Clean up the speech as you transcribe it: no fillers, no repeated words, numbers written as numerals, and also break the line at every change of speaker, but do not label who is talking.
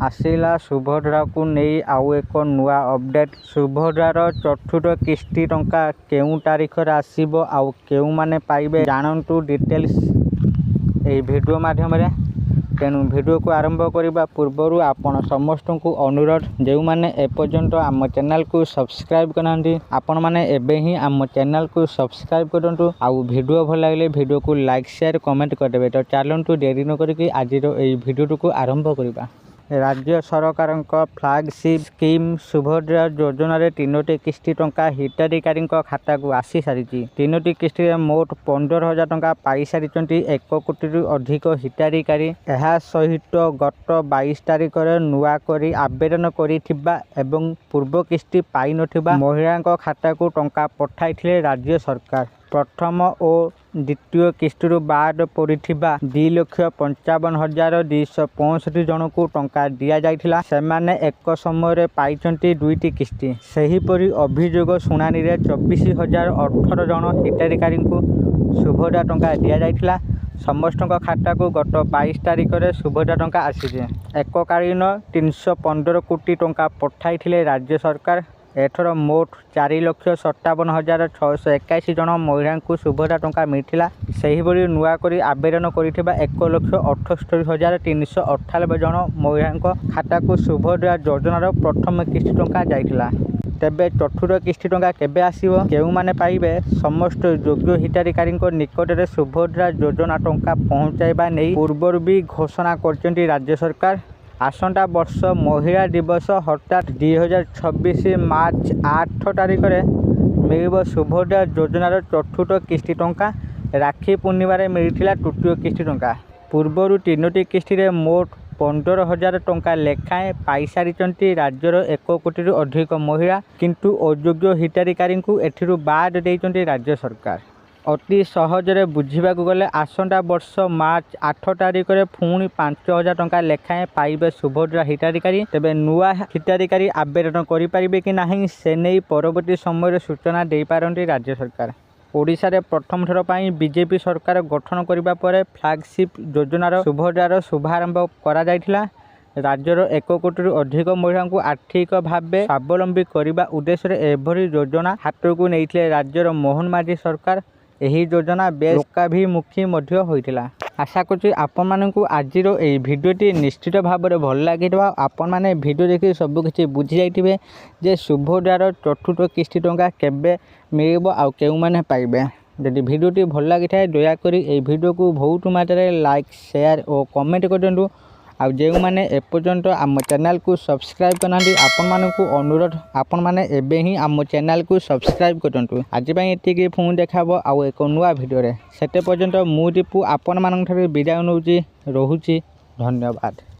आसिला सुभद्रा को नहीं आउ एक नुआ अपडेट। सुभद्रार चतुर्थ किस्ती टंका केउ तारीख आसीबो आउ केउ माने पाइबे जानंतु डिटेल्स ए वीडियो माध्यम रे। तेणु वीडियो को आरंभ करने पूर्वर आपण समस्त को अनुरोध जो मैंने एपर्यंत आम चैनल को सब्सक्राइब करना आपण मैंने एबे ही आम चैनल को सब्सक्राइब करूँ। आउ वीडियो भल लगे वीडियो को लाइक शेयर कमेंट करदे। तो चलतु देरी न करके आज वीडियो को आरंभ करवा। राज्य सरकार फ्लैगशिप स्कीम सुभद्रा योजना रे 3टी किस्ती टंका हिताधिकारी खाता को आसी सारी। 3टी किस्ती मोट 15,000 टंका पाई सारी 1 कोटी अधिक हिताधिकारी। यह सहित गत 22 तारीख नुआ करी आवेदन करिथिबा एवं पूर्व किस्ती पाई नथिबा महिला खाता को टंका पठाइथिले राज्य सरकार। प्रथम और द्वितीय किस्ती बाद पड़ा 2,55,265 जन को टंका दि जाइथिला। सेमाने एक समय पाई 2टी किस्ती। सेहीपरि अभियोग शुणानी 24,018 जन हिताधिकारी को सुभद्रा टंका दि जाइथिला। समस्त खाता को गत 22 तारीख में सुभद्रा टंका आसी एककालीन 315 कोटी टंका पठाइथिले राज्य सरकार। एथर मोट 4,57,681 जन महिला को सुभद्रा टंका मिलता। से ही नुआ करी आवेदन करिथिबा 1,78,398 जन महिला खाता को सुभद्रा योजनार प्रथम किस्ती टंका जाइथिला। तेबे चतुर्थ किस्ती टंका केबे आसीबो केउ माने पाइबे समस्त योग्य हिताधिकारी निकट में सुभद्रा योजना टंका पहुँचाइबा नहीं पूर्व भी घोषणा करछन्ती राज्य सरकार। आसंता वर्ष महिला दिवस अर्थात 2026 मार्च 8 तारीख में मिल सुभद्रा योजनार चतुर्थ किस्ती टंका। राखी पूर्णिमार मिलता तृतीय किस्ती टंका। पूर्वर 3टी किस्ती मोट 15,000 टंका लेखाएं पाई सारी राज्यर 1 कोटी अधिक महिला। किंतु अयोग्य हिताधिकारी को एथिरु बाद देइचंती राज्य सरकार। अति सहजरे बुझा गले आसंता वर्ष मार्च 8 तारीख में पुणी 5,000 टंका लेखाएं पाइबे सुभद्रा हिताधिकारी। तेबे नुआ हिताधिकारी आवेदन करें कि नहीं से नहीं परवर्ती समय सूचना दे पारती राज्य सरकार। ओडिशा रे प्रथम थर पर बीजेपी सरकार गठन करने पर फ्लैगशिप योजनार सुभद्रार शुभारंभ करा जाइथिला। राज्यर 1 कोटी अधिक महिला को आर्थिक भाव स्वावलंबी करने उद्देश्य एभरी योजना हाथ को नहीं राज्यर मोहन माझी सरकार। यही योजना बेस लोकाभिमुखी होइतिला। आशा करूँ आपण मानकु आजिर एई भिडियोटी निश्चित भाव में भल लगे। आपण मैंने भिडियो देखि सबकिछि बुझी जाइथिबे जे सुभद्रार चतुर्थ किस्ती टंका केबे मिलिबो आउ केउ माने पाइबे। जदि भिडियोटी भल लगी थाए दयाकोरी एई भिडियो को बहुत मात्रा लाइक शेयर और कमेंट करदियंतु। आउ जो मैंने एपर्यंत आम चैनल को सब्सक्राइब करना आपण मानकु अनुरोध आपण माने एबे ही आम चैनल को सब्सक्राइब करंतु। आज ये पुणी देखाबो आउ एक नुआ भिडियो रे। सेते पर्यंत मु दीपू आपण मानक विदाय नउची। रहुची। धन्यवाद।